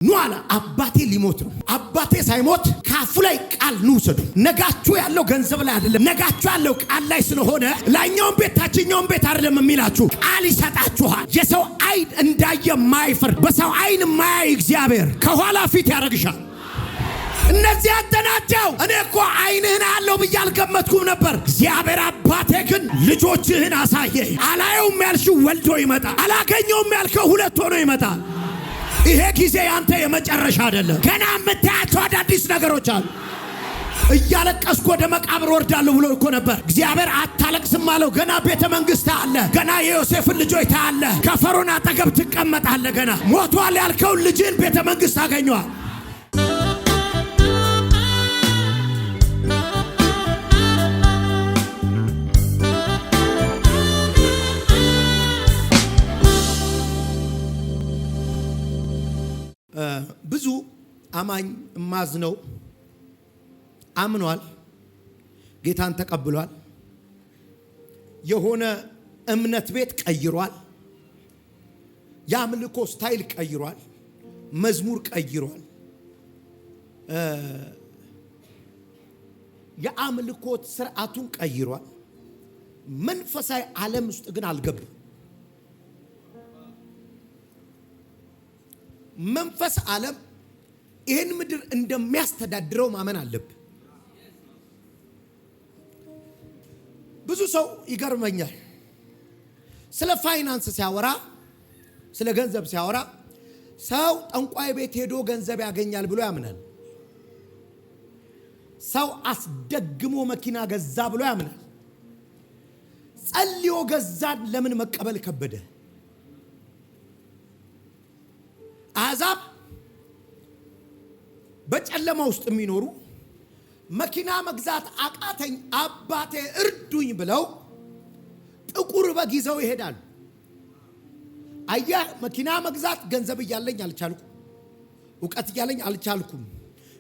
ኑአላ አባቴ ሊሞት ነው። አባቴ ሳይሞት ካፉ ላይ ቃል ንውሰዱ። ነጋችሁ ያለው ገንዘብ ላይ አይደለም፣ ነጋችሁ ያለው ቃል ላይ ስለሆነ ላይኛውን ቤት ታችኛውን ቤት አይደለም የሚላችሁ፣ ቃል ይሰጣችኋል። የሰው አይን እንዳየ ማይፈር በሰው አይን ማያይ እግዚአብሔር ከኋላ ፊት ያረግሻል። እነዚህ አተናቸው እኔ እኮ አይንህን አለው ብዬ አልገመትኩም ነበር። እግዚአብሔር አባቴ ግን ልጆችህን አሳየኝ። አላየውም ያልሽው ወልዶ ይመጣል፣ አላገኘውም ያልከው ሁለት ሆኖ ይመጣል። ይሄ ጊዜ ያንተ የመጨረሻ አይደለም። ገና የምታያቸው አዳዲስ ነገሮች አሉ። እያለቀስኩ ወደ መቃብር ወርዳለሁ ብሎ እኮ ነበር እግዚአብሔር። አታለቅስም አለው። ገና ቤተ መንግስት አለ። ገና የዮሴፍን ልጆች ታያለ። ከፈርዖን አጠገብ ትቀመጣለ። ገና ሞቷል ያልከውን ልጅን ቤተ መንግስት አገኘዋል። ብዙ አማኝ ማዝነው አምኗል፣ ጌታን ተቀብሏል፣ የሆነ እምነት ቤት ቀይሯል፣ የአምልኮ ስታይል ቀይሯል፣ መዝሙር ቀይሯል፣ የአምልኮት ስርዓቱን ቀይሯል። መንፈሳዊ ዓለም ውስጥ ግን አልገባም። መንፈስ ዓለም ይህን ምድር እንደሚያስተዳድረው ማመን አለብህ። ብዙ ሰው ይገርመኛል፣ ስለ ፋይናንስ ሲያወራ፣ ስለ ገንዘብ ሲያወራ ሰው ጠንቋይ ቤት ሄዶ ገንዘብ ያገኛል ብሎ ያምናል። ሰው አስደግሞ መኪና ገዛ ብሎ ያምናል። ጸልዮ ገዛን ለምን መቀበል ከበደ? አሕዛብ በጨለማ ውስጥ የሚኖሩ መኪና መግዛት አቃተኝ አባቴ እርዱኝ ብለው ጥቁር በግ ይዘው ይሄዳሉ። አየህ፣ መኪና መግዛት ገንዘብ እያለኝ አልቻልኩም፣ እውቀት እያለኝ አልቻልኩም፣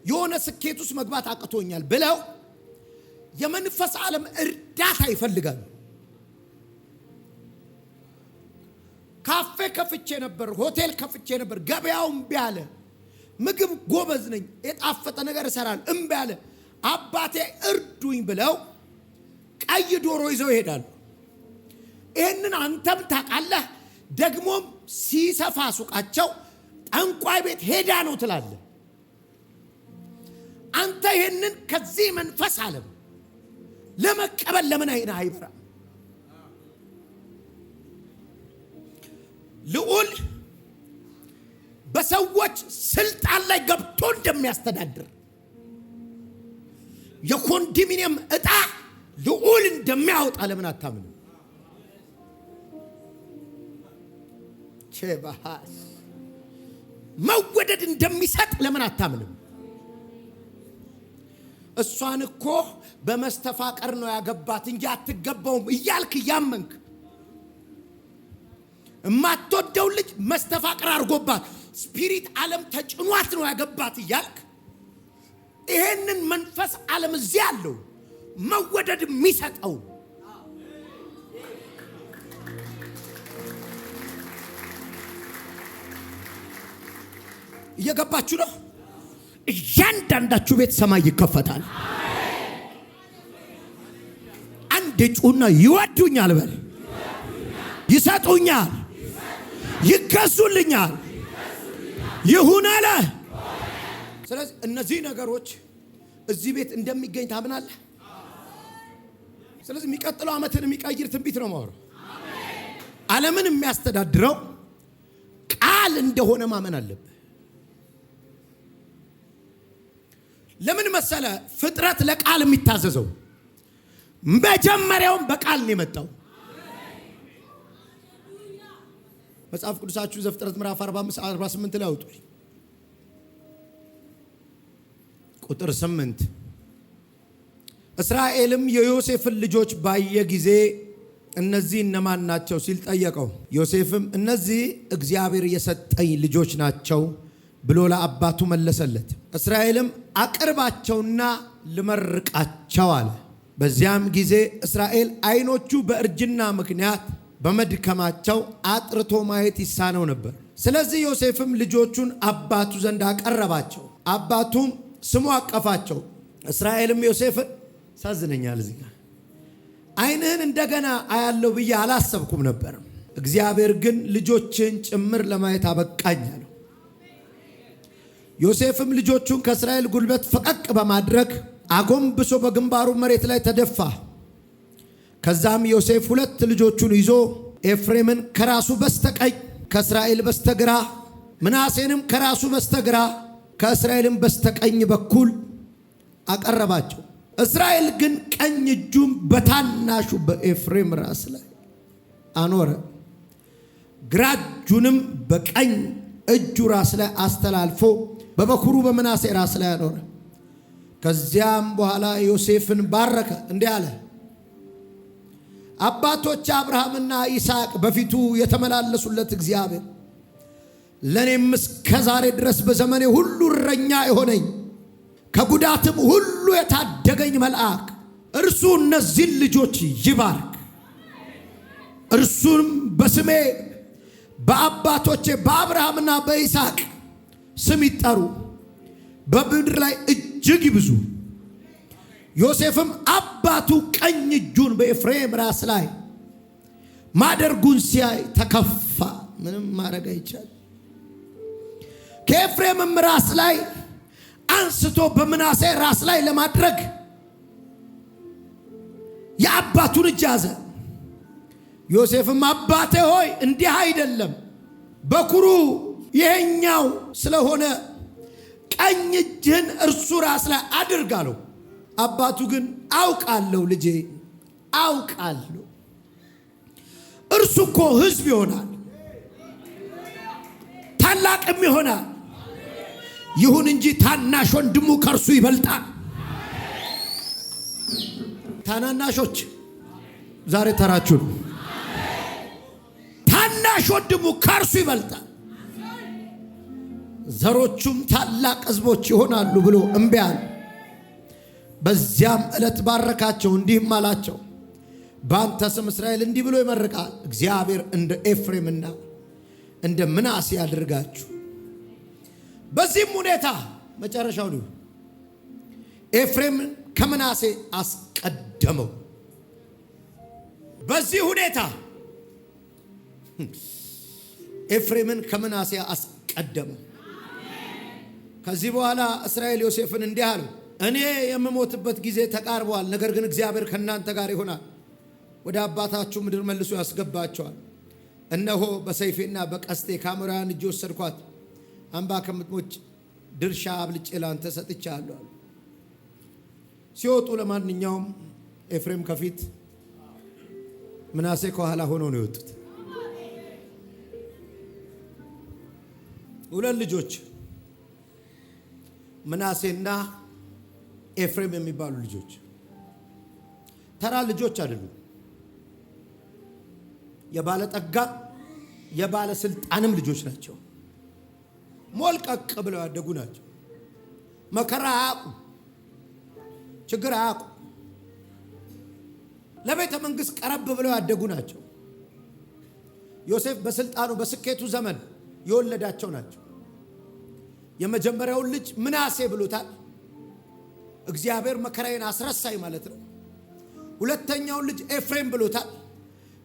የሆነ ስኬት ውስጥ መግባት አቅቶኛል ብለው የመንፈስ ዓለም እርዳታ ይፈልጋሉ። ካፌ ከፍቼ ነበር፣ ሆቴል ከፍቼ ነበር፣ ገበያው እምቢ አለ። ምግብ ጎበዝ ነኝ፣ የጣፈጠ ነገር እሰራለሁ፣ እምቢ አለ። አባቴ እርዱኝ ብለው ቀይ ዶሮ ይዘው ይሄዳሉ። ይህንን አንተም ታውቃለህ። ደግሞም ሲሰፋ ሱቃቸው ጠንቋይ ቤት ሄዳ ነው ትላለህ። አንተ ይህንን ከዚህ መንፈስ ዓለም ለመቀበል ለምን አይነህ አይበራ? ልዑል በሰዎች ስልጣን ላይ ገብቶ እንደሚያስተዳድር የኮንዶሚኒየም ዕጣ ልዑል እንደሚያወጣ ለምን አታምንም? ቼባሃስ መወደድ እንደሚሰጥ ለምን አታምንም? እሷን እኮ በመስተፋቀር ነው ያገባት እንጂ አትገባውም እያልክ እያመንክ እማትወደው ልጅ መስተፋቀር አድርጎባት ስፒሪት ዓለም ተጭኗት ነው ያገባት እያልክ ይሄንን መንፈስ ዓለም እዚህ ያለው መወደድ የሚሰጠው እየገባችሁ ነው? እያንዳንዳችሁ ቤት ሰማይ ይከፈታል። አንድ ጩና ይወዱኛል በል፣ ይሰጡኛል፣ ይገዙልኛል፣ ይሁን አለ። ስለዚህ እነዚህ ነገሮች እዚህ ቤት እንደሚገኝ ታምናለህ? ስለዚህ የሚቀጥለው ዓመትን የሚቀይር ትንቢት ነው ማወራው። ዓለምን የሚያስተዳድረው ቃል እንደሆነ ማመን አለብህ። ለምን መሰለ? ፍጥረት ለቃል የሚታዘዘው መጀመሪያውን በቃል ነው የመጣው። መጽሐፍ ቅዱሳችሁ ዘፍጥረት ምዕራፍ 45-48 ላይ አውጡ። ቁጥር 8 እስራኤልም የዮሴፍን ልጆች ባየ ጊዜ እነዚህ እነማን ናቸው ሲል ጠየቀው። ዮሴፍም እነዚህ እግዚአብሔር የሰጠኝ ልጆች ናቸው ብሎ ለአባቱ መለሰለት። እስራኤልም አቅርባቸውና ልመርቃቸው አለ። በዚያም ጊዜ እስራኤል ዓይኖቹ በእርጅና ምክንያት በመድከማቸው አጥርቶ ማየት ይሳነው ነበር። ስለዚህ ዮሴፍም ልጆቹን አባቱ ዘንድ አቀረባቸው፣ አባቱም ስሙ አቀፋቸው። እስራኤልም ዮሴፍን ሳዝነኛል እዚህ ጋር ዓይንህን እንደገና አያለው ብዬ አላሰብኩም ነበር፣ እግዚአብሔር ግን ልጆችን ጭምር ለማየት አበቃኝ አለው። ዮሴፍም ልጆቹን ከእስራኤል ጉልበት ፈቀቅ በማድረግ አጎንብሶ በግንባሩ መሬት ላይ ተደፋ። ከዛም ዮሴፍ ሁለት ልጆቹን ይዞ ኤፍሬምን ከራሱ በስተቀኝ ከእስራኤል በስተግራ፣ ምናሴንም ከራሱ በስተግራ ከእስራኤልም በስተቀኝ በኩል አቀረባቸው። እስራኤል ግን ቀኝ እጁን በታናሹ በኤፍሬም ራስ ላይ አኖረ፣ ግራ እጁንም በቀኝ እጁ ራስ ላይ አስተላልፎ በበኩሩ በምናሴ ራስ ላይ አኖረ። ከዚያም በኋላ ዮሴፍን ባረከ፣ እንዲህ አለ፣ አባቶች አብርሃምና ይስሐቅ በፊቱ የተመላለሱለት እግዚአብሔር ለኔም እስከ ዛሬ ድረስ በዘመኔ ሁሉ እረኛ የሆነኝ ከጉዳትም ሁሉ የታደገኝ መልአክ እርሱ እነዚህን ልጆች ይባርክ። እርሱም በስሜ በአባቶቼ በአብርሃምና በይስሐቅ ስም ይጠሩ፣ በምድር ላይ እጅግ ይብዙ። ዮሴፍም አባቱ ቀኝ እጁን በኤፍሬም ራስ ላይ ማደርጉን ሲያይ ተከፋ። ምንም ማድረግ አይቻልም። ከኤፍሬምም ራስ ላይ አንስቶ በምናሴ ራስ ላይ ለማድረግ የአባቱን እጅ ያዘ። ዮሴፍም አባቴ ሆይ እንዲህ አይደለም፣ በኩሩ ይሄኛው ስለሆነ ቀኝ እጅህን እርሱ ራስ ላይ አድርግ አለው። አባቱ ግን አውቃለሁ ልጄ አውቃለሁ፣ እርሱ እኮ ሕዝብ ይሆናል ታላቅም ይሆናል፣ ይሁን እንጂ ታናሽ ወንድሙ ከእርሱ ይበልጣል። ታናናሾች ዛሬ ተራችሁ ነው። ታናሽ ወንድሙ ከእርሱ ይበልጣል፣ ዘሮቹም ታላቅ ሕዝቦች ይሆናሉ ብሎ እምቢ አለ። በዚያም ዕለት ባረካቸው፣ እንዲህም አላቸው፣ በአንተ ስም እስራኤል እንዲህ ብሎ ይመርቃል፣ እግዚአብሔር እንደ ኤፍሬምና እንደ ምናሴ ያድርጋችሁ። በዚህም ሁኔታ መጨረሻው ነው፣ ኤፍሬምን ከምናሴ አስቀደመው። በዚህ ሁኔታ ኤፍሬምን ከምናሴ አስቀደመው። ከዚህ በኋላ እስራኤል ዮሴፍን እንዲህ አለው፣ እኔ የምሞትበት ጊዜ ተቃርቧል፣ ነገር ግን እግዚአብሔር ከእናንተ ጋር ይሆናል፣ ወደ አባታችሁ ምድር መልሶ ያስገባቸዋል። እነሆ በሰይፌና በቀስቴ ከአሞራውያን እጅ ወሰድኳት፣ አምባ ከምትሞች ድርሻ አብልጬ ላንተ ሰጥቻለሁ። ሲወጡ ለማንኛውም ኤፍሬም ከፊት ምናሴ ከኋላ ሆኖ ነው የወጡት። ሁለት ልጆች ምናሴና ኤፍሬም የሚባሉ ልጆች ተራ ልጆች አይደሉም። የባለጠጋ የባለስልጣንም ልጆች ናቸው። ሞልቀቅ ብለው ያደጉ ናቸው። መከራ አያውቁ፣ ችግር አያውቁ። ለቤተ መንግስት ቀረብ ብለው ያደጉ ናቸው። ዮሴፍ በስልጣኑ በስኬቱ ዘመን የወለዳቸው ናቸው። የመጀመሪያውን ልጅ ምናሴ ብሎታል። እግዚአብሔር መከራዬን አስረሳኝ ማለት ነው። ሁለተኛውን ልጅ ኤፍሬም ብሎታል።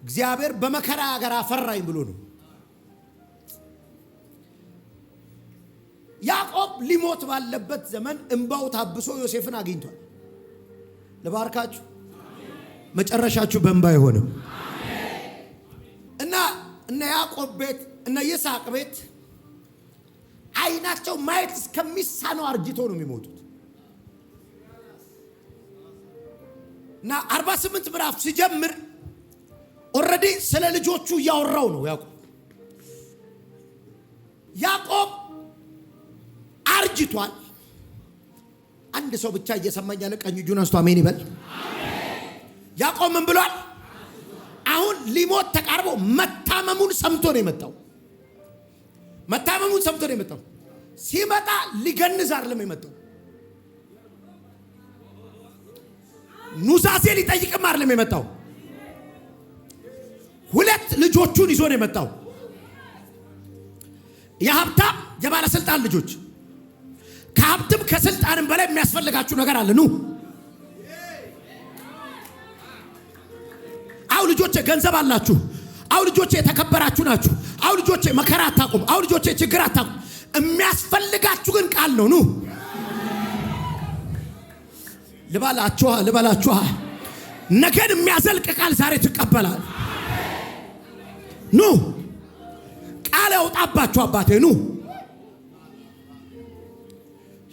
እግዚአብሔር በመከራ ሀገር አፈራኝ ብሎ ነው። ያዕቆብ ሊሞት ባለበት ዘመን እንባው ታብሶ ዮሴፍን አግኝቷል። ለባርካችሁ መጨረሻችሁ በእንባ አይሆንም። እና ያዕቆብ ቤት እና ይስሐቅ ቤት አይናቸው ማየት እስከሚሳነው አርጅቶ ነው የሚሞቱት። እና 48 ምዕራፍ ሲጀምር ኦልሬዲ ስለ ልጆቹ እያወራው ነው ያዕቆብ አርጅቷል። አንድ ሰው ብቻ እየሰማኝ ያለ ቀኝ እጁን አንስቶ አሜን ይበል። ያዕቆብ ምን ብሏል? አሁን ሊሞት ተቃርቦ መታመሙን ሰምቶ ነው የመጣው። መታመሙን ሰምቶ ነው የመጣው። ሲመጣ ሊገንዝ አይደለም የመጣው። ኑዛዜ ሊጠይቅም አይደለም የመጣው። ሁለት ልጆቹን ይዞ ነው የመጣው። የሀብታም የባለስልጣን ልጆች ከሀብትም ከስልጣንም በላይ የሚያስፈልጋችሁ ነገር አለ። ኑ አው ልጆቼ ገንዘብ አላችሁ። አው ልጆቼ የተከበራችሁ ናችሁ። አው ልጆቼ መከራ አታቁም። አው ልጆቼ ችግር አታቁም። የሚያስፈልጋችሁ ግን ቃል ነው። ኑ ልበላችኋ ነገን የሚያዘልቅ ቃል ዛሬ ትቀበላል። ኑ ቃል ያውጣባችሁ አባቴ። ኑ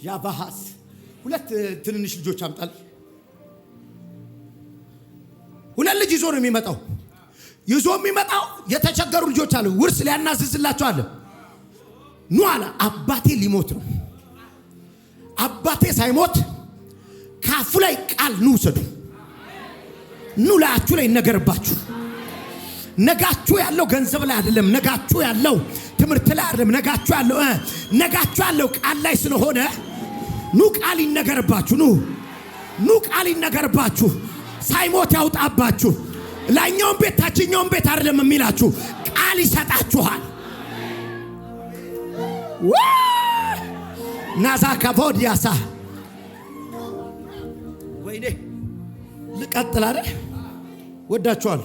ያባሃስ ሁለት ትንንሽ ልጆች አምጣል። ሁለት ልጅ ይዞ ነው የሚመጣው። ይዞ የሚመጣው የተቸገሩ ልጆች አሉ። ውርስ ሊያናዝዝላቸው አለ። ኑ አለ አባቴ ሊሞት ነው። አባቴ ሳይሞት ካፉ ላይ ቃል ኑ ውሰዱ። ኑ ላያችሁ ላይ ይነገርባችሁ። ነጋችሁ ያለው ገንዘብ ላይ አይደለም። ነጋችሁ ያለው ትምህርት ላይ አይደለም። ነጋችሁ ያለው ቃል ላይ ስለሆነ ኑ ቃል ይነገርባችሁ። ኑ ቃል ይነገርባችሁ። ሳይሞት ያውጣባችሁ። ላይኛውን ቤት ታችኛውን ቤት አይደለም የሚላችሁ ቃል ይሰጣችኋል። ናዛ ካቦዲያሳ ወይኔ ልቀጥል አይደል? ወዳችኋል።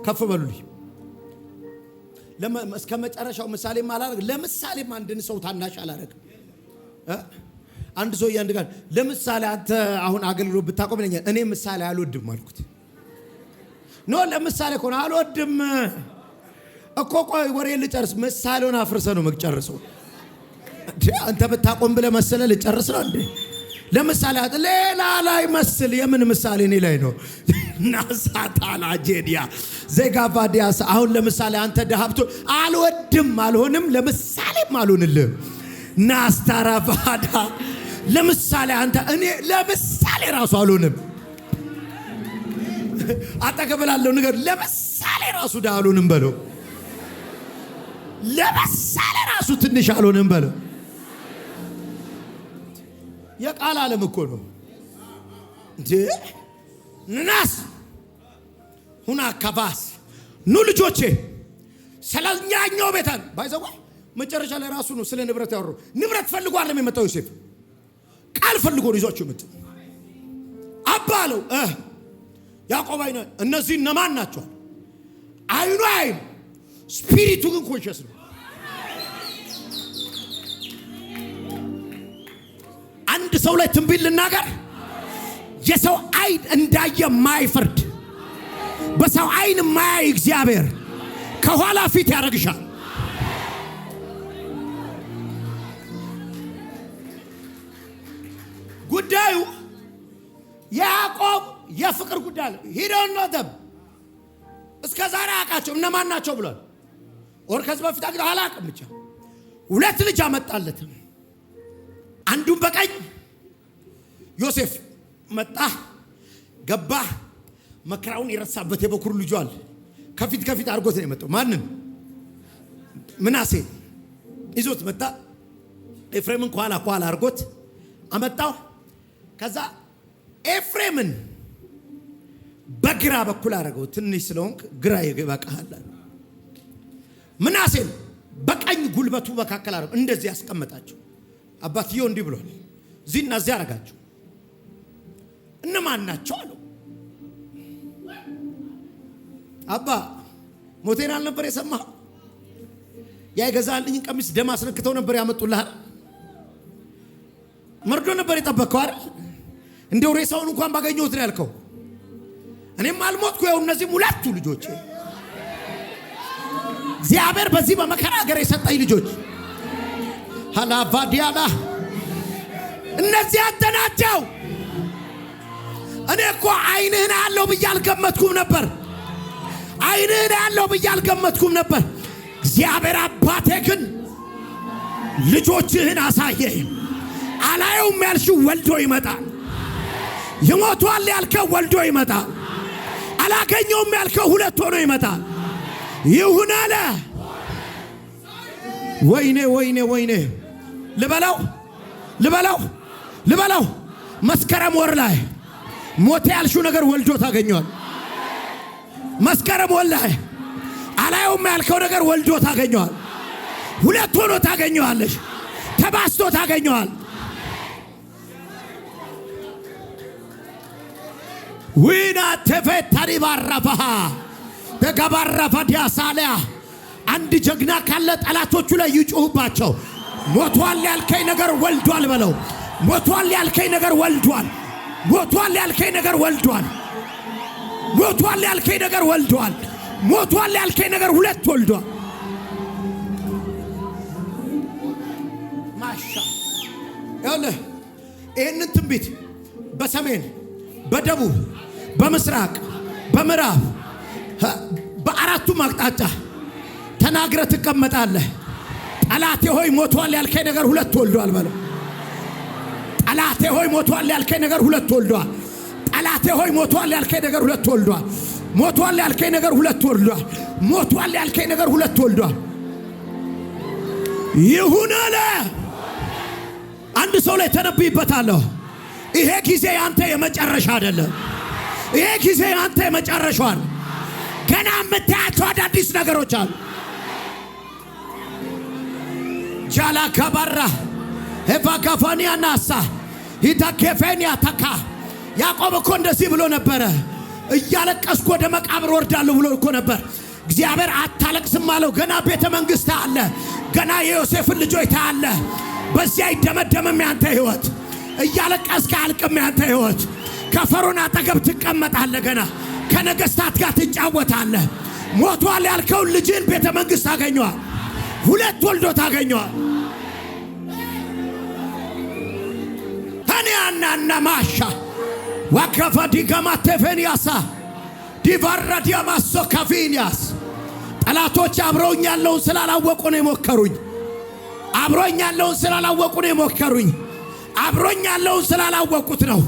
ከፍ በሉልኝ። እስከ መጨረሻው ምሳሌ ማላረግ ለምሳሌም አንድን ሰው ታናሽ አላረግ። አንድ ሰው ያንድ ጋር ለምሳሌ አንተ አሁን አገልግሎት ብታቆም ነኝ እኔ ምሳሌ አልወድም አልኩት። ኖ ለምሳሌ ኮን አልወድም እኮ ቆይ ወሬ ልጨርስ። ምሳሌውን አፍርሰ ነው መጨረሰው። አንተ ብታቆም ብለ መሰለ ልጨርስ ነው እንዴ? ለምሳሌ ሌላ ላይ መስል የምን ምሳሌ እኔ ላይ ነው? ናሳታላ ጄዲያ ዘጋባዲያስ አሁን ለምሳሌ አንተ ደሃብቶ አልወድም አልሆንም ለምሳሌም አልሆንልም። ናስታራባዳ ለምሳሌ አንተ እኔ ለምሳሌ ራሱ አልሆንም። አጠገብላለሁ ነገር ለምሳሌ ራሱ ደሃ አልሆንም በለው። ለምሳሌ ራሱ ትንሽ አልሆንም በለው። የቃል ዓለም እኮ ነው እንዴ? ናስ ሁና ከባስ ኑ ልጆቼ ስለኛኛው ቤታን ባይዘው መጨረሻ ላይ ራሱ ነው ስለ ንብረት ያወሩ። ንብረት ፈልጎ አይደለም የመጣው ዮሴፍ ቃል ፈልጎ ነው ይዟቸው መጣ። አባለው ያዕቆብ አይነ እነዚህ እነማን ናቸው? አይኑ አይን ስፒሪቱ ግን ኮንሽስ ነው። አንድ ሰው ላይ ትንቢት ልናገር። የሰው አይን እንዳየ ማይፈርድ በሰው አይን ማይ እግዚአብሔር ከኋላ ፊት ያረግሻል። ጉዳዩ ያዕቆብ የፍቅር ጉዳይ ነው። ሂደን ነው ደም እስከ ዛሬ አቃቸው እነማን ናቸው ብሏል። ወር ከዚህ በፊት አላቅም ብቻ ሁለት ልጅ አመጣለት። አንዱን በቀኝ ዮሴፍ መጣ ገባ። መከራውን ይረሳበት የበኩር ልጅ አለ። ከፊት አርጎት ነው የመጣው። ማንን? ምናሴ ይዞት መጣ። ኤፍሬምን ኋላ አርጎት አመጣው። ከዛ ኤፍሬምን በግራ በኩል አረገው። ትንሽ ስለሆንክ ግራ ይበቃሃል። ምናሴን በቀኝ ጉልበቱ መካከል አረገው። እንደዚህ ያስቀመጣቸው። አባትየው እንዲህ ብሏል። እዚህና እዚህ አረጋቸው። እነማን ናቸው አለው። አባ ሞቴን አልነበር የሰማህ? ያ የገዛልኝን ቀሚስ ደም አስነክተው ነበር ያመጡልህ። መርዶ ነበር የጠበቅከው አይደል? እንደው ሬሳውን እንኳን ባገኘሁት ነው ያልከው። እኔም አልሞትኩ። ያው እነዚህም ሁለቱ ልጆች እግዚአብሔር በዚህ በመከራ ሀገር የሰጠኝ ልጆች ሃላቫዲያላ እነዚህ አተናቸው። እኔ እኮ አይንህን ያለው ብዬ አልገመትኩም ነበር። አይንህን ያለው ብዬ አልገመትኩም ነበር። እግዚአብሔር አባቴ ግን ልጆችህን አሳየህ። አላየውም ያልሽው ወልዶ ይመጣል። ይሞቷል ያልከው ወልዶ ይመጣል። አላገኘውም ያልከው ሁለት ሆኖ ይመጣል። ይሁን አለ። ወይኔ ልበላው መስከረም ወር ላይ ሞቴ ያልሽው ነገር ወልዶ ታገኘዋል። መስከረም ወር ላይ አላየውም ያልከው ነገር ወልዶ ታገኘዋል። ሁለት ሆኖ ታገኘዋለሽ። ተባስቶ ታገኘዋል። ዊና ተፈታሪ ባራፋ ተጋባራፋ ዲያሳሊያ አንድ ጀግና ካለ ጠላቶቹ ላይ ይጮህባቸው። ሞቷል ያልከኝ ነገር ወልዷል በለው። ሞቷል ያልከኝ ነገር ወልዷል። ሞቷል ያልከኝ ነገር ወልዷል። ሞቷል ያልከኝ ነገር ወልዷል። ሞቷል ያልከኝ ነገር ሁለት ወልዷል። ማሻ ያለ ይሄንን ትንቢት በሰሜን፣ በደቡብ፣ በምስራቅ፣ በምዕራብ በአራቱም አቅጣጫ ተናግረ ትቀመጣለህ። ጠላቴ ሆይ ሞቷል ያልከኝ ነገር ሁለት ወልዷል በለው። ጠላቴ ሆይ ሞቷል ያልከኝ ነገር ሁለት ወልዷል። ጠላቴ ሆይ ሞቷል ያልከኝ ነገር ሁለት ወልዷል። ሞቷል ያልከኝ ነገር ሁለት ወልዷል። ሞቷል ያልከኝ ነገር ሁለት ወልዷል። ይሁን አለ። አንድ ሰው ላይ ተነብይበታለሁ። ይሄ ጊዜ ያንተ የመጨረሻ አይደለም። ይሄ ጊዜ ያንተ የመጨረሻ ነው። ገና የምታያቸው አዳዲስ ነገሮች አሉ። ጃላ ካባራ ኤቫጋፋኒያ ናሳ ሂታኬፌኒያ ተካ ያዕቆብ እኮ እንደዚህ ብሎ ነበረ። እያለቀስኩ ወደ መቃብር ወርዳለሁ ብሎ እኮ ነበር። እግዚአብሔር አታለቅስም አለው። ገና ቤተ መንግሥት አለ። ገና የዮሴፍን ልጆች ታያለ። በዚያ አይደመደምም ያንተ ሕይወት። እያለቀስክ አልቅም ያንተ ሕይወት። ከፈርዖን አጠገብ ትቀመጣለህ። ገና ከነገሥታት ጋር ትጫወታለህ። ሞቷል ያልከውን ልጅን ቤተ መንግሥት ታገኘዋል። ሁለት ወልዶ ታገኘዋል። ታኒያና ማሻ ዋከፋ ዲጋማ ቴፌኒያሳ ዲቫራ ዲያማሶ ካፊኒያስ ጠላቶች አብረውኝ ያለውን ስላላወቁ ነው የሞከሩኝ። አብሮኝ ያለውን ስላላወቁ ነው የሞከሩኝ። አብሮኝ ያለውን ስላላወቁት ነው።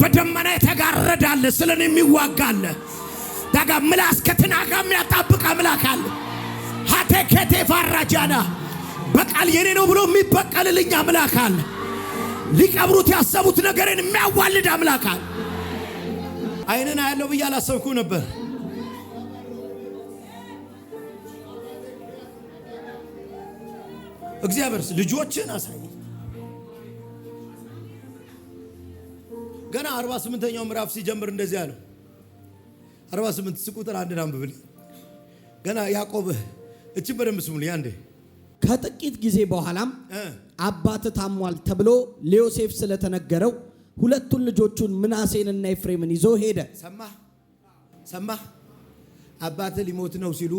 በደመና የተጋረዳለ ስለኔ የሚዋጋለ ዳጋ ምላስ ከትናጋ የሚያጣብቅ አምላክ አለ። ሀቴከቴ ፋራጃና በቃል የኔ ነው ብሎ የሚበቀልልኝ አምላክ አለ። ሊቀብሩት ያሰቡት ነገርን የሚያዋልድ አምላክ አለ። አይነና ያለው ብዬ አላሰብኩ ነበር። እግዚአብሔር ልጆችን አሳይ። ገና 48ኛው ምዕራፍ ሲጀምር እንደዚህ አለው። 48 ቁጥር 1 አንብብልኝ። ገና ያዕቆብ እቺ በደንብ ስሙልኝ አንዴ። ከጥቂት ጊዜ በኋላም አባት ታሟል ተብሎ ለዮሴፍ ስለተነገረው ሁለቱን ልጆቹን ምናሴንና ኤፍሬምን ይዞ ሄደ። ሰማህ? አባት ሊሞት ነው ሲሉ፣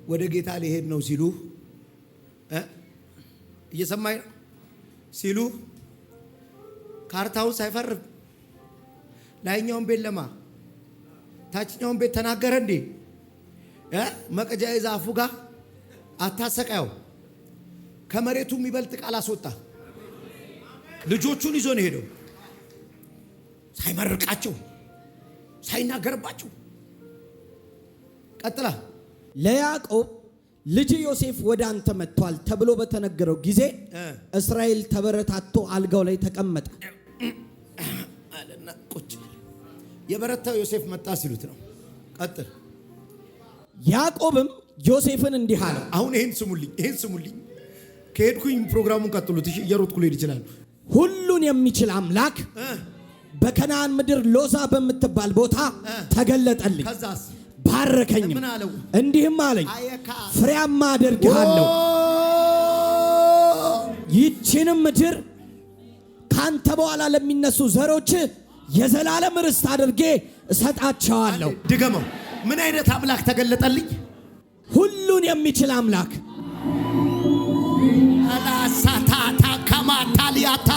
ወደ ጌታ ሊሄድ ነው ሲሉ፣ እየሰማኝ ነው ሲሉ ካርታውን ሳይፈርም ላይኛውን ቤት ለማ ታችኛውን ቤት ተናገረ እንዴ? መቀጃ የዛፉ ጋር አታሰቃየው። ከመሬቱ የሚበልጥ ቃል አስወጣ። ልጆቹን ይዞ ነው ሄደው፣ ሳይመርቃቸው ሳይናገርባቸው። ቀጥላ ለያዕቆብ ልጅ ዮሴፍ ወደ አንተ መጥቷል ተብሎ በተነገረው ጊዜ እስራኤል ተበረታቶ አልጋው ላይ ተቀመጠ አለና ቁጭ። የበረታው ዮሴፍ መጣ ሲሉት ነው። ቀጥል። ያዕቆብም ዮሴፍን እንዲህ አለው። አሁን ይሄን ስሙልኝ። ከሄድኩኝ ፕሮግራሙን ቀጥሉት። እሺ፣ እየሮጥኩ ልሄድ ይችላል። ሁሉን የሚችል አምላክ በከነዓን ምድር ሎዛ በምትባል ቦታ ተገለጠልኝ፣ ባረከኝም፣ እንዲህም አለኝ ፍሬያማ አደርግሃለሁ፣ ይህችንም ምድር ካንተ በኋላ ለሚነሱ ዘሮች የዘላለም ርስት አድርጌ እሰጣቸዋለሁ። ድገመው። ምን አይነት አምላክ ተገለጠልኝ? ሁሉን የሚችል አምላክ። አላሳታታ ከማታሊያታ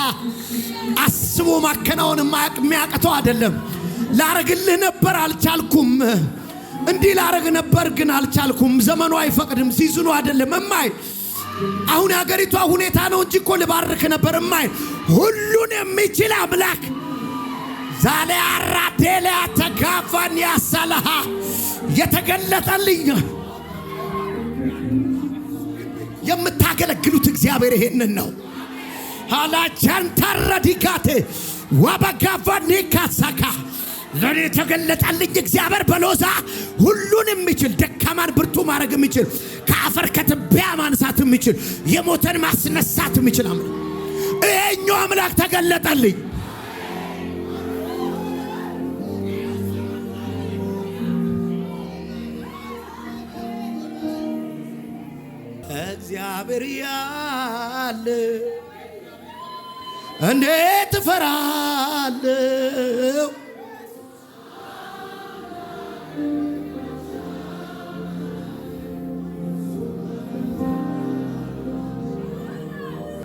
አስቦ ማከናወን የሚያቅተው አይደለም። ላረግልህ ነበር አልቻልኩም። እንዲህ ላረግ ነበር ግን አልቻልኩም። ዘመኑ አይፈቅድም፣ ሲዝኑ አይደለም። እማይ አሁን የሀገሪቷ ሁኔታ ነው እንጂ እኮ ልባርክ ነበር። እማይ ሁሉን የሚችል አምላክ ዛሬ አራቴሊያ ተጋፋን ያሳለሃ የተገለጠልኝ። የምታገለግሉት እግዚአብሔር ይሄንን ነው። ሃላቻን ተረዲጋቴ ወበጋፋኒ ካሳካ ለኔ ተገለጠልኝ እግዚአብሔር በሎዛ ሁሉን የሚችል ደካማን ብርቱ ማድረግ የሚችል ከአፈር ከትቢያ ማንሳት የሚችል የሞተን ማስነሳት የሚችል አምላክ እኛው አምላክ ተገለጠልኝ። እግዚአብሔር ያለ እንዴት እፈራለሁ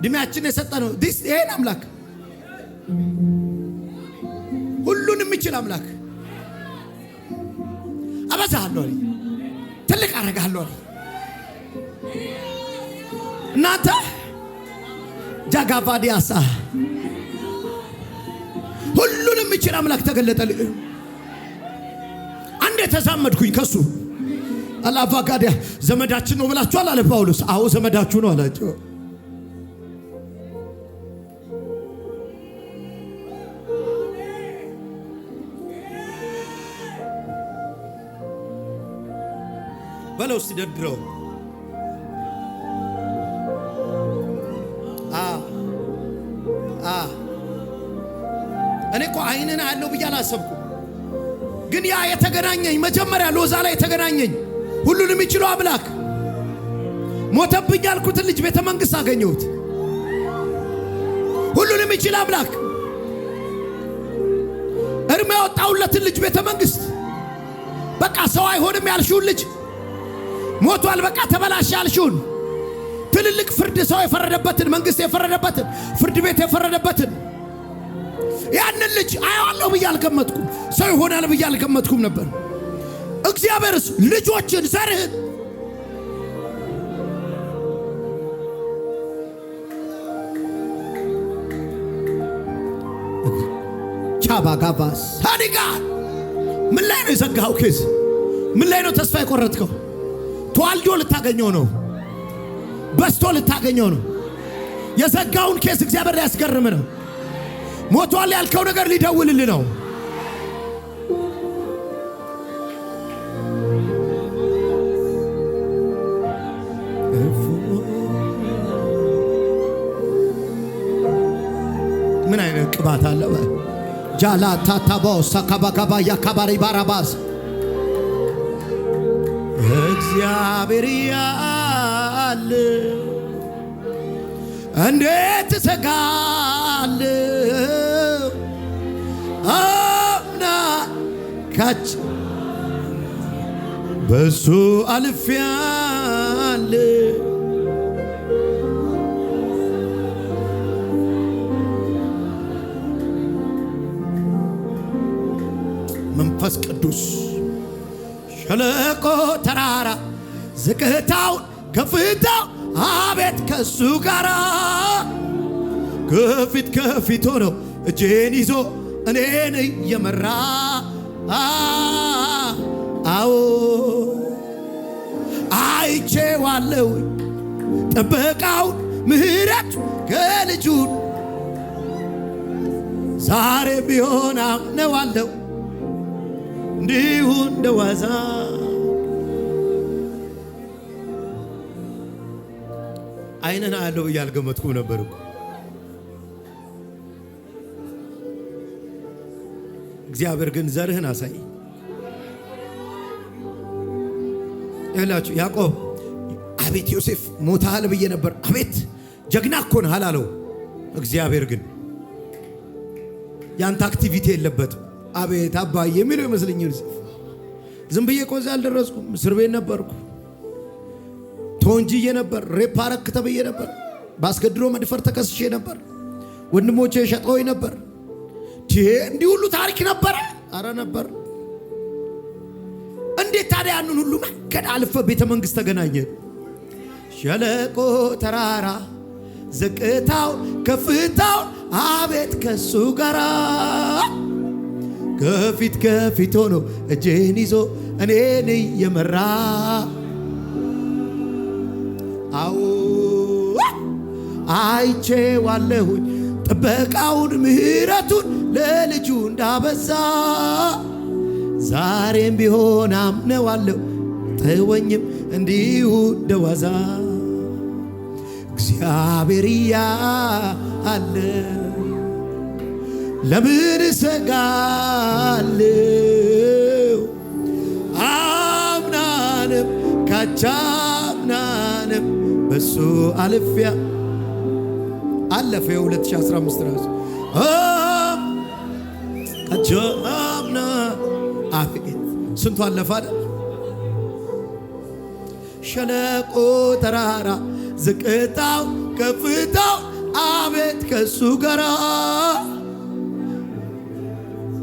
ድሚያችን የሰጠነው ይሄን አምላክ ሁሉን የሚችል አምላክ አበዛለሁ ትልቅ አረጋለሁ እናንተ ጃጋቫዲያሳ ሁሉን የሚችል አምላክ ተገለጠልኝ። አንዴ ተዛመድኩኝ ከሱ አላቫጋዲያ ዘመዳችን ነው ብላችኋል አለ ጳውሎስ። አዎ ዘመዳችሁ ነው አላቸው። በለው እስቲ ደድረው እኔ እኮ አይነን አለው ብዬ አላሰብኩም። ግን ያ የተገናኘኝ መጀመሪያ ሎዛ ላይ የተገናኘኝ ሁሉንም የሚችለው አምላክ ሞተብኝ ያልኩትን ልጅ ቤተ መንግሥት አገኘሁት። ሁሉንም የሚችል አምላክ እርሜ ያወጣሁለትን ልጅ ቤተ መንግሥት በቃ ሰው አይሆንም ያልሽውን ልጅ ሞቷል በቃ ተበላሽ ያልሽውን ትልልቅ ፍርድ ሰው የፈረደበትን መንግሥት የፈረደበትን ፍርድ ቤት የፈረደበትን ያንን ልጅ አያዋለሁ ብዬ አልገመትኩም። ሰው ይሆናል ብዬ አልገመትኩም ነበር። እግዚአብሔርስ ልጆችን ዘርህን ቻባጋባስ ታዲጋ ምን ላይ ነው የዘጋኸው ኬዝ? ምን ላይ ነው ተስፋ የቆረጥከው? ተዋልዶ ልታገኘው ነው፣ በስቶ ልታገኘው ነው። የዘጋውን ኬዝ እግዚአብሔር ሊያስገርም ነው። ሞቷል ያልከው ነገር ሊደውልልህ ነው። ምን አይነት ቅባት አለ? ጃላ ታታባው ሰካባካባ ያካባሪ ባራባስ እግዚአብሔር ያለ እንዴት እሰጋለሁ አምና ካች በሱ አልፌያለሁ መንፈስ ቅዱስ ሸለቆ ተራራ ዝቅታው ከፍታው አቤት ከሱ ጋራ ከፊት ከፊት ሆኖ እጄን ይዞ እኔን እየመራ አዎ አይቼዋለሁ ጥበቃውን ምሕረቱ ከልጁን ዛሬ ቢሆን አምነዋለሁ እንዲሁ እንደዋዛ አይነን አለው ያልገመትኩም ነበር እኮ እግዚአብሔር ግን ዘርህን አሳይ ያላችሁ ያዕቆብ አቤት ዮሴፍ ሞታል ብዬ ነበር አቤት ጀግና እኮ ነህ አላለው እግዚአብሔር ግን ያንተ አክቲቪቲ የለበትም አቤት አባዬ የሚለው ይመስለኝ ዮሴፍ ዝም ብዬ ቆዛ አልደረስኩም እስር ቤት ነበርኩ ቶንጂዬ ነበር ሬፕ አረክ ተብዬ ነበር ባስገድዶ መድፈር ተከስሼ ነበር ወንድሞቼ ሸጠውኝ ነበር እንዲህ ሁሉ ታሪክ ነበር አረ ነበር እንዴት ታዲያ ያንን ሁሉ መንገድ አልፈ ቤተ መንግሥት ተገናኘ ሸለቆ ተራራ ዝቅታው ከፍታው አቤት ከሱ ጋራ ከፊት ከፊት ሆኖ እጄን ይዞ እኔን እየመራ አዎ አይቼዋለሁኝ ጥበቃውን ምሕረቱን ለልጁ እንዳበዛ ዛሬም ቢሆን አምነዋለሁ ተወኝም እንዲሁ እንደዋዛ እግዚአብሔር ያለ ለምን እሰጋለሁ አምናንም ካቻምናንም በሱ አልፊያ አለፈ 2015 ራሱ ካቻምና አቤት ስንቱ አለፈ አይደል ሸለቆ ተራራ ዝቅታው ከፍታው አቤት ከሱ ጋራ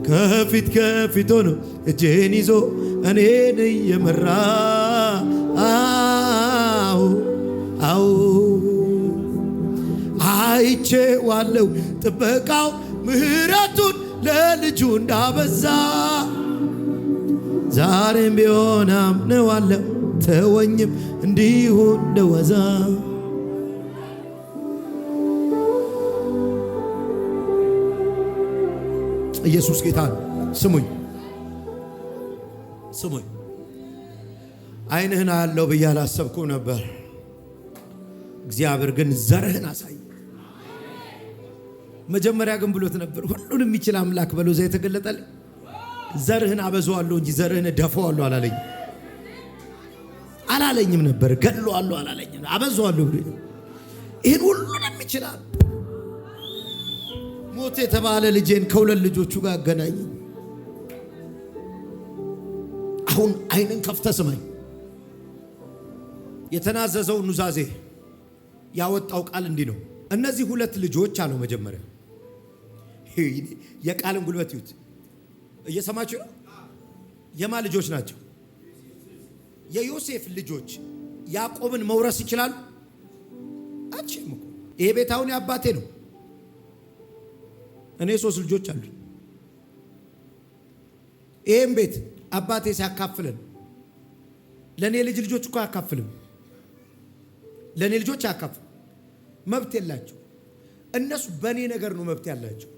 ከፊት ከፊት ሆኖ እጄን ይዞ እኔን እየመራ አው አይቼዋለሁ ጥበቃው ምሕረቱን ለልጁ እንዳበዛ ዛሬም ቢሆን አምነዋለሁ ተወኝም እንዲሁ እንደዋዛ ኢየሱስ ጌታ ነው። ስሙኝ ዓይንህን አያለው ብዬ አላሰብኩም ነበር። እግዚአብሔር ግን ዘርህን አሳይ። መጀመሪያ ግን ብሎት ነበር ሁሉን የሚችል አምላክ በለው ዘ የተገለጠልኝ ዘርህን አበዛዋለሁ እንጂ ዘርህን ደፋዋለሁ አላለኝም ነበር። ገድለዋለሁ አላለኝም አበዛዋለሁ ብሎ ይሄን ሁሉን የሚችል ሞት የተባለ ልጄን ከሁለት ልጆቹ ጋር አገናኝ። አሁን ዓይንን ከፍተህ ስማኝ። የተናዘዘው ኑዛዜ ያወጣው ቃል እንዲህ ነው። እነዚህ ሁለት ልጆች አለው መጀመሪያ የቃልን ጉልበት ይዩት። እየሰማችሁ ነው? የማ ልጆች ናቸው? የዮሴፍ ልጆች ያዕቆብን መውረስ ይችላሉ? አችም እኮ ይሄ ቤት አሁን የአባቴ ነው። እኔ 3 ልጆች አሉኝ። ይሄን ቤት አባቴ ሲያካፍለን ለኔ ልጆች እኮ አያካፍልም። ለኔ ልጆች አያካፍል መብት የላቸው። እነሱ በኔ ነገር ነው መብት ያላቸው።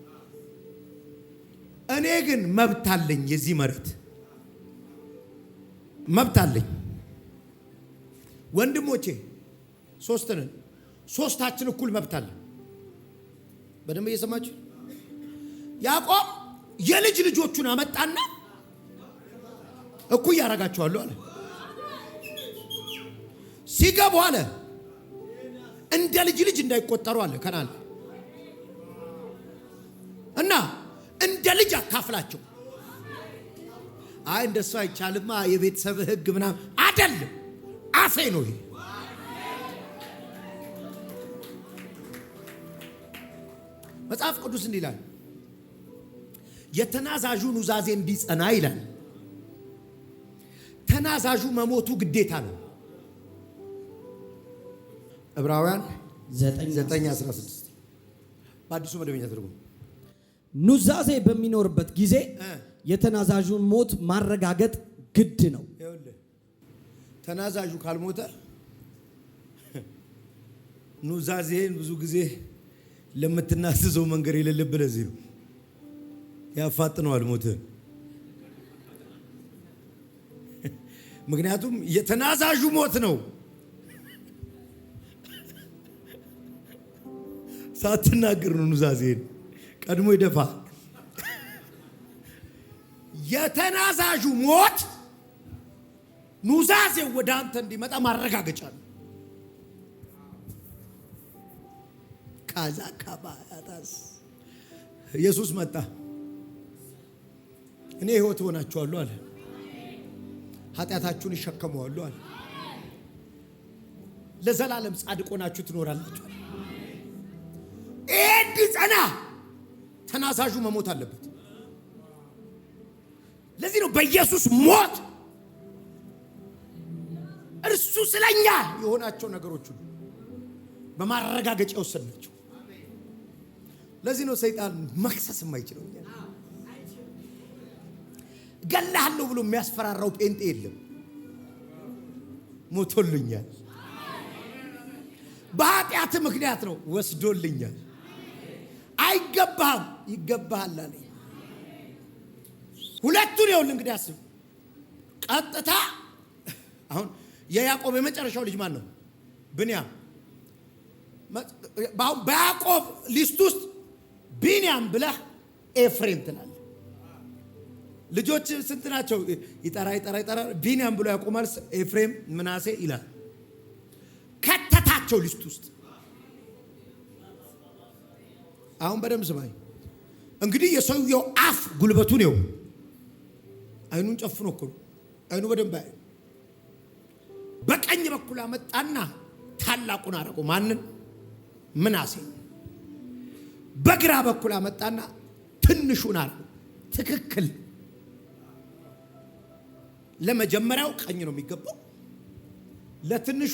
እኔ ግን መብት አለኝ። የዚህ መሬት መብት አለኝ። ወንድሞቼ 3 ነን። 3ታችን እኩል መብት አለን። በደንብ እየሰማችሁ ያዕቆብ የልጅ ልጆቹን አመጣና እኩል ያረጋቸዋለሁ አለ። ሲገቡ አለ እንደ ልጅ እንዳይቆጠሩ አለ ከናል እና እንደ ልጅ አካፍላቸው። አይ እንደሱ አይቻልማ የቤተሰብ ሕግ ምናምን አይደለም። አፌ ነው ይሄ። መጽሐፍ ቅዱስ እንዲህ ይላል የተናዛዡ ኑዛዜ እንዲጸና ይላል። ተናዛዡ መሞቱ ግዴታ ነው። ዕብራውያን 9:16 በአዲሱ መደበኛ ትርጉም ኑዛዜ በሚኖርበት ጊዜ የተናዛዡን ሞት ማረጋገጥ ግድ ነው። ተናዛዡ ካልሞተ ኑዛዜን ብዙ ጊዜ ለምትናዘዘው መንገር የሌለብህ ለዚህ ነው። ያፋጥነዋል ሞትን። ምክንያቱም የተናዛዡ ሞት ነው። ሳትናገር ነው ኑዛዜን ቀድሞ ይደፋል። የተናዛዡ ሞት ኑዛዜው ወደ አንተ እንዲመጣ ማረጋገጫ ነው። ካዛ ካባያታስ ኢየሱስ መጣ። እኔ ሕይወት ሆናችኋለሁ አለ። ኃጢአታችሁን ይሸከመዋለሁ አለ። ለዘላለም ጻድቅ ሆናችሁ ትኖራላችሁ። እንዲጸና ተናዛዡ መሞት አለበት። ለዚህ ነው በኢየሱስ ሞት እርሱ ስለኛ የሆናቸው ነገሮች ሁሉ በማረጋገጫ ወሰናቸው። ለዚህ ነው ሰይጣን መክሰስ የማይችለው። ገላለሁ ብሎ የሚያስፈራራው ጴንጤ የለም። ሞቶልኛል። በኃጢአት ምክንያት ነው ወስዶልኛል። አይገባህም ይገባሃል አለኝ። ሁለቱን ይኸውልህ እንግዲህ አስብ። ቀጥታ አሁን የያዕቆብ የመጨረሻው ልጅ ማን ነው? ብንያም። በያዕቆብ ሊስት ውስጥ ቢንያም ብለህ ኤፍሬም ትላለህ። ልጆች ስንት ናቸው? ይጠራ ቢንያም ብሎ ያቆማል። ኤፍሬም ምናሴ ይላል። ከተታቸው ሊስት ውስጥ። አሁን በደምብ ስማኝ እንግዲህ የሰውየው አፍ ጉልበቱ ነው። አይኑን ጨፍኖ እኮ አይኑ በደንብ አይ። በቀኝ በኩል አመጣና ታላቁን አረገው። ማንን? ምናሴ። በግራ በኩል አመጣና ትንሹን አረገው። ትክክል። ለመጀመሪያው ቀኝ ነው የሚገባው፣ ለትንሹ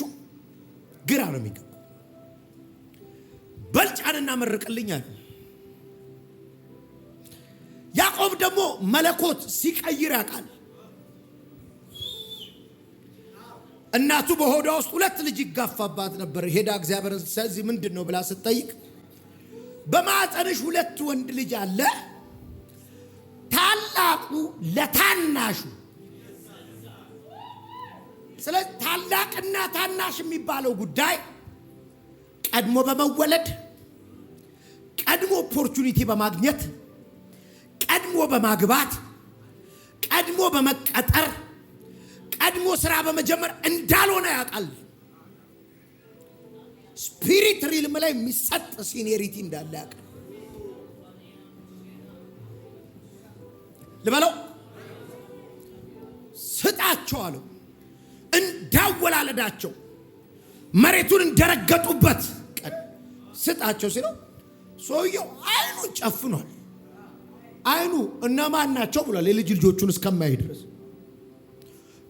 ግራ ነው የሚገባው። በልጫንና መርቅልኝ አለ። ያዕቆብ ደግሞ መለኮት ሲቀይር ያውቃል። እናቱ በሆዷ ውስጥ 2 ልጅ ይጋፋባት ነበር። ሄዳ እግዚአብሔርን ስለዚህ ምንድን ነው ብላ ስትጠይቅ በማዕፀንሽ 2 ወንድ ልጅ አለ፣ ታላቁ ለታናሹ። ስለዚህ ታላቅና ታናሽ የሚባለው ጉዳይ ቀድሞ በመወለድ ቀድሞ ኦፖርቹኒቲ በማግኘት ቀድሞ በማግባት ቀድሞ በመቀጠር ቀድሞ ስራ በመጀመር እንዳልሆነ ያውቃል። ስፒሪት ሪልም ላይ የሚሰጥ ሲኒየሪቲ እንዳለ ያውቃል። ልበለው ስጣቸው አለው። እንዳወላለዳቸው መሬቱን እንደረገጡበት ስጣቸው ሲለው ሰውየው አይኑን ጨፍኗል። አይኑ እነማን ናቸው ብሏል። የልጅ ልጆቹን እስከማይ ድረስ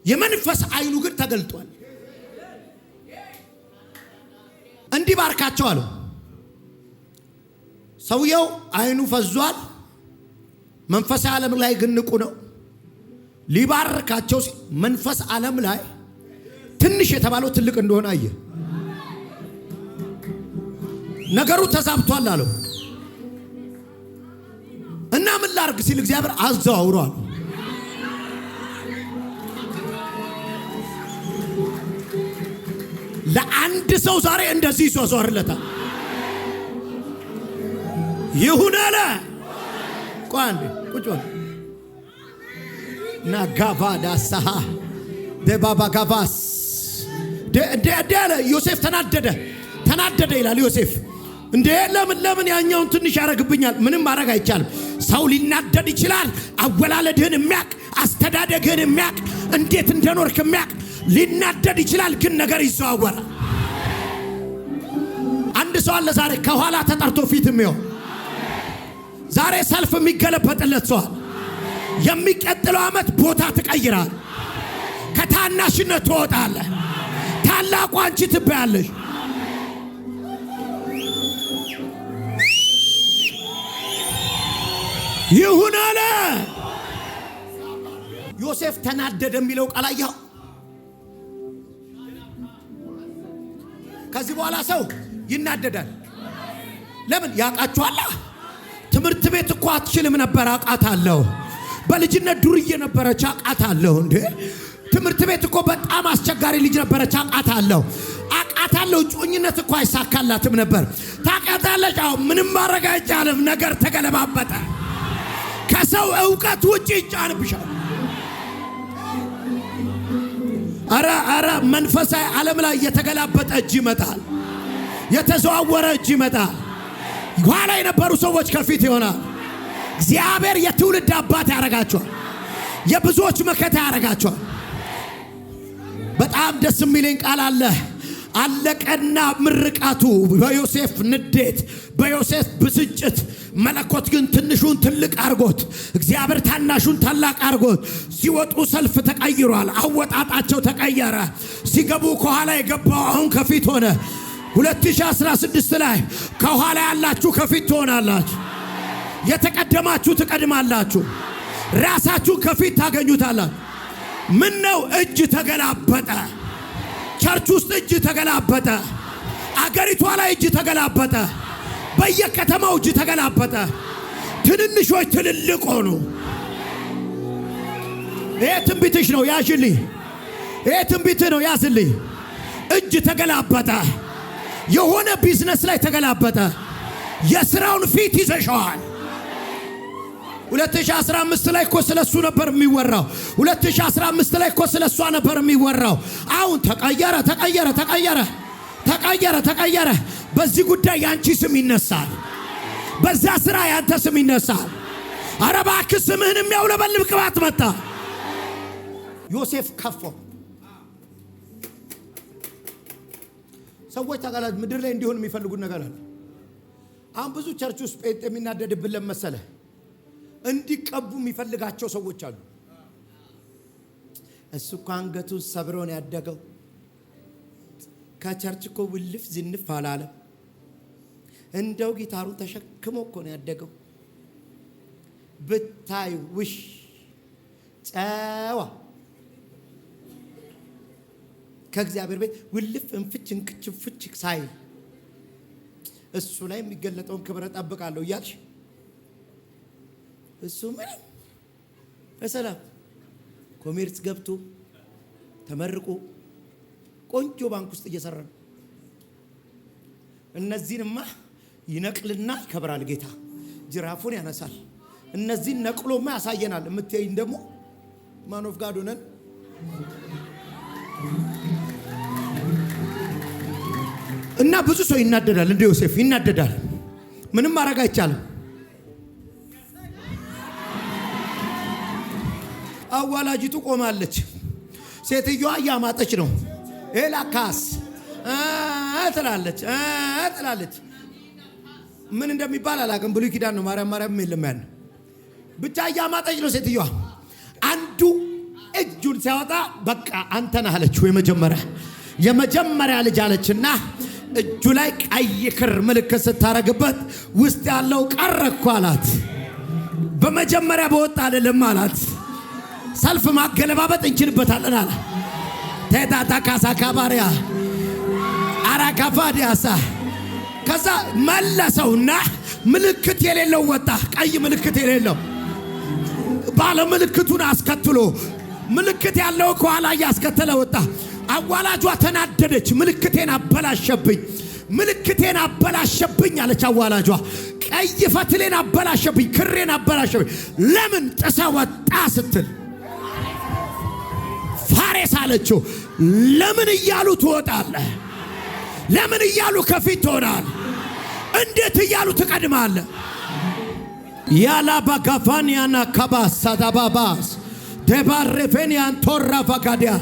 የመንፈስ አይኑ ግን ተገልጧል። እንዲህ ባርካቸው አለው። ሰውየው አይኑ ፈዟል። መንፈሳዊ ዓለም ላይ ግን ንቁ ነው። ሊባርካቸው መንፈስ ዓለም ላይ ትንሽ የተባለው ትልቅ እንደሆነ አየ። ነገሩ ተዛብቷል አለው እና ምን ላርግ ሲል እግዚአብሔር አዘዋውሯል። ለአንድ ሰው ዛሬ እንደዚህ ይዟዟርለታል። ይሁን አለ። ቋንዴ ቁጭ በል ናጋቫ ዳሳሃ ደባባ ጋቫስ ደለ ዮሴፍ ተናደደ ይላል ዮሴፍ። እንዴ ለምን ያኛውን ትንሽ ያረግብኛል? ምንም ማድረግ አይቻልም። ሰው ሊናደድ ይችላል። አወላለድህን የሚያቅ አስተዳደግህን የሚያቅ እንዴት እንደኖርክ የሚያቅ ሊናደድ ይችላል። ግን ነገር ይዘዋወራል። አንድ ሰው አለ ዛሬ ከኋላ ተጠርቶ ፊት የሚሆን ዛሬ ሰልፍ የሚገለበጥለት ሰው የሚቀጥለው ዓመት ቦታ ትቀይራል። ከታናሽነት ትወጣለህ። ታላቁ አንቺ ትባያለሽ። ይሁን አለ። ዮሴፍ ተናደደ የሚለው ቃል አየኸው? ከዚህ በኋላ ሰው ይናደዳል። ለምን? ያውቃችኋል። ትምህርት ቤት እኮ አትችልም ነበር፣ አውቃታለሁ። በልጅነት ዱርዬ ነበረች፣ አውቃታለሁ። እንዴ ትምህርት ቤት እኮ በጣም አስቸጋሪ ልጅ ነበረች፣ አውቃታለሁ። ጮኝነት እኮ አይሳካላትም ነበር። ታውቃታለች። አዎ ምንም ማድረግ አይቻልም። ነገር ተገለባበጠ። ከሰው ዕውቀት ውጪ ይጫንብሻል። አረ መንፈሳዊ ዓለም ላይ የተገላበጠ እጅ ይመጣል። የተዘዋወረ እጅ ይመጣል። ኋላ የነበሩ ሰዎች ከፊት ይሆናል። እግዚአብሔር የትውልድ አባት ያረጋቸዋል። የብዙዎች መከታ ያረጋቸዋል። በጣም ደስ የሚለኝ ቃል አለ። አለቀና ምርቃቱ በዮሴፍ ንዴት፣ በዮሴፍ ብስጭት፣ መለኮት ግን ትንሹን ትልቅ አርጎት፣ እግዚአብሔር ታናሹን ታላቅ አርጎት ሲወጡ ሰልፍ ተቀይሯል። አወጣጣቸው ተቀየረ። ሲገቡ ከኋላ የገባው አሁን ከፊት ሆነ። 2016 ላይ ከኋላ ያላችሁ ከፊት ትሆናላችሁ። የተቀደማችሁ ትቀድማላችሁ። ራሳችሁን ከፊት ታገኙታላችሁ። ምን ነው እጅ ተገላበጠ። ቸርች ውስጥ እጅ ተገላበጠ። አገሪቷ ላይ እጅ ተገላበጠ። በየከተማው እጅ ተገላበጠ። ትንንሾች ትልልቅ ሆኑ። ይሄ ትንቢትሽ ነው ያዥልኝ። ይሄ ትንቢት ነው ያዝልኝ። እጅ ተገላበጠ። የሆነ ቢዝነስ ላይ ተገላበጠ። የሥራውን ፊት ይዘሻዋል። 2015 ላይ እኮ ስለሱ ነበር የሚወራው። 2015 ላይ እኮ ስለሷ ነበር የሚወራው። አሁን ተቀየረ። በዚህ ጉዳይ ያንቺ ስም ይነሳል። በዛ ሥራ ያንተ ስም ይነሳል። ኧረ እባክህ ስምህን የሚያውለበልብ ቅባት መጣ። ዮሴፍ ከፎ ሰዎች ታጋላጅ ምድር ላይ እንዲሆን የሚፈልጉት ነገር አለ። አሁን ብዙ ቸርች ውስጥ ጴንጤ የሚናደድብን ለመሰለ እንዲቀቡ የሚፈልጋቸው ሰዎች አሉ። እሱ እኮ አንገቱን ሰብሮ ነው ያደገው። ከቸርች እኮ ውልፍ ዝንፍ አላለም። እንደው ጊታሩን ተሸክሞ እኮ ነው ያደገው። ብታይ ውሽ ጨዋ ከእግዚአብሔር ቤት ውልፍ እንፍች እንክች ፍች ሳይ እሱ ላይ የሚገለጠውን ክብረ ጠብቃለሁ እያልሽ እሱ ምንም በሰላም ኮሜርስ ገብቶ ተመርቆ ቆንጆ ባንክ ውስጥ እየሰራ ነው። እነዚህንማ ይነቅልና ይከብራል ጌታ። ጅራፉን ያነሳል። እነዚህን ነቅሎማ ያሳየናል። የምትይኝ ደግሞ ማን ኦፍ ጋድ ሆነን እና ብዙ ሰው ይናደዳል። እንደ ዮሴፍ ይናደዳል። ምንም ማድረግ አይቻልም። አዋላጅቱ ቆማለች። ሴትዮዋ እያማጠች ነው። ኤላካስ ትላለች። ምን እንደሚባል አላውቅም። ብሉይ ኪዳን ነው። ማርያም የለም ያን ብቻ እያማጠች ነው ሴትዮዋ። አንዱ እጁን ሲያወጣ በቃ አንተ ነህ አለችው። የመጀመሪያ ልጅ አለችና እጁ ላይ ቀይ ክር ምልክት ስታረግበት ውስጥ ያለው ቀረ እኮ አላት። በመጀመሪያ በወጣ አይደለም አላት። ሰልፍ ማገለባበጥ እንችልበታለን አለ። ተዳታ ካሳ ካባሪያ አራካፋዲያሳ ከዛ መለሰውና ምልክት የሌለው ወጣ። ቀይ ምልክት የሌለው ባለ ምልክቱን አስከትሎ ምልክት ያለው ከኋላ ያስከተለ ወጣ። አዋላጇ ተናደደች። ምልክቴን አበላሸብኝ አለች አዋላጇ። ቀይ ፈትሌን አበላሸብኝ፣ ክሬን አበላሸብኝ። ለምን ጥሳ ወጣ ስትል ፋሬስ አለችው። ለምን እያሉ ትወጣለህ? ለምን እያሉ ከፊት ትሆናለህ? እንዴት እያሉ ትቀድማለህ? ያላ ባጋፋኒያና ካባሳ ዳባባስ ደባረፈኒያን ቶራ ፈጋዲያ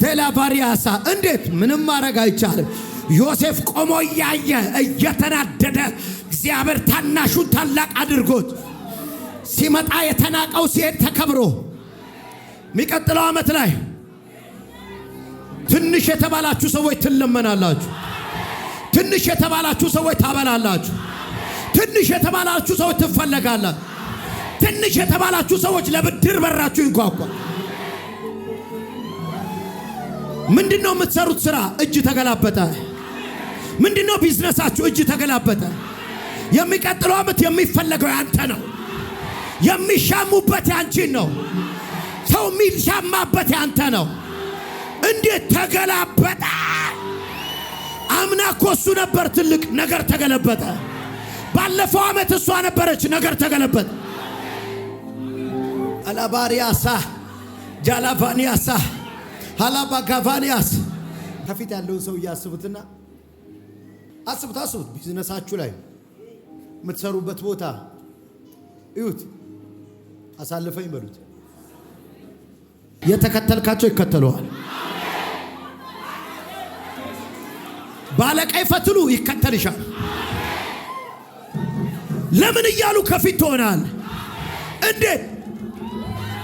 ቴላቫሪያሳ እንዴት ምንም ማድረግ አይቻልም። ዮሴፍ ቆሞ እያየ እየተናደደ እግዚአብሔር ታናሹን ታላቅ አድርጎት ሲመጣ የተናቀው ሲሄድ ተከብሮ የሚቀጥለው ዓመት ላይ ትንሽ የተባላችሁ ሰዎች ትለመናላችሁ። ትንሽ የተባላችሁ ሰዎች ታበላላችሁ። ትንሽ የተባላችሁ ሰዎች ትፈለጋላችሁ። ትንሽ የተባላችሁ ሰዎች ለብድር በራችሁ ይንኳኳል። ምንድነው የምትሰሩት ስራ? እጅ ተገላበጠ። ምንድነው ቢዝነሳችሁ? እጅ ተገላበጠ። የሚቀጥለው ዓመት የሚፈለገው ያንተ ነው። የሚሻሙበት ያንቺን ነው። ሰው የሚሻማበት ያንተ ነው። እንዴት ተገላበጠ? አምና እኮ እሱ ነበር ትልቅ፣ ነገር ተገለበጠ። ባለፈው ዓመት እሷ ነበረች፣ ነገር ተገለበጠ። አላባሪያሳ ጃላቫኒያሳ ሃላባጋቫኒያስ ከፊት ያለውን ሰው ያስቡትና አስቡት። ቢዝነሳችሁ ላይ የምትሰሩበት ቦታ እዩት። አሳልፈኝ በሉት። የተከተልካቸው ይከተሉሃል። ባለቀይ ፈትሉ ይከተልሻል። ለምን እያሉ ከፊት ትሆናል። እንዴት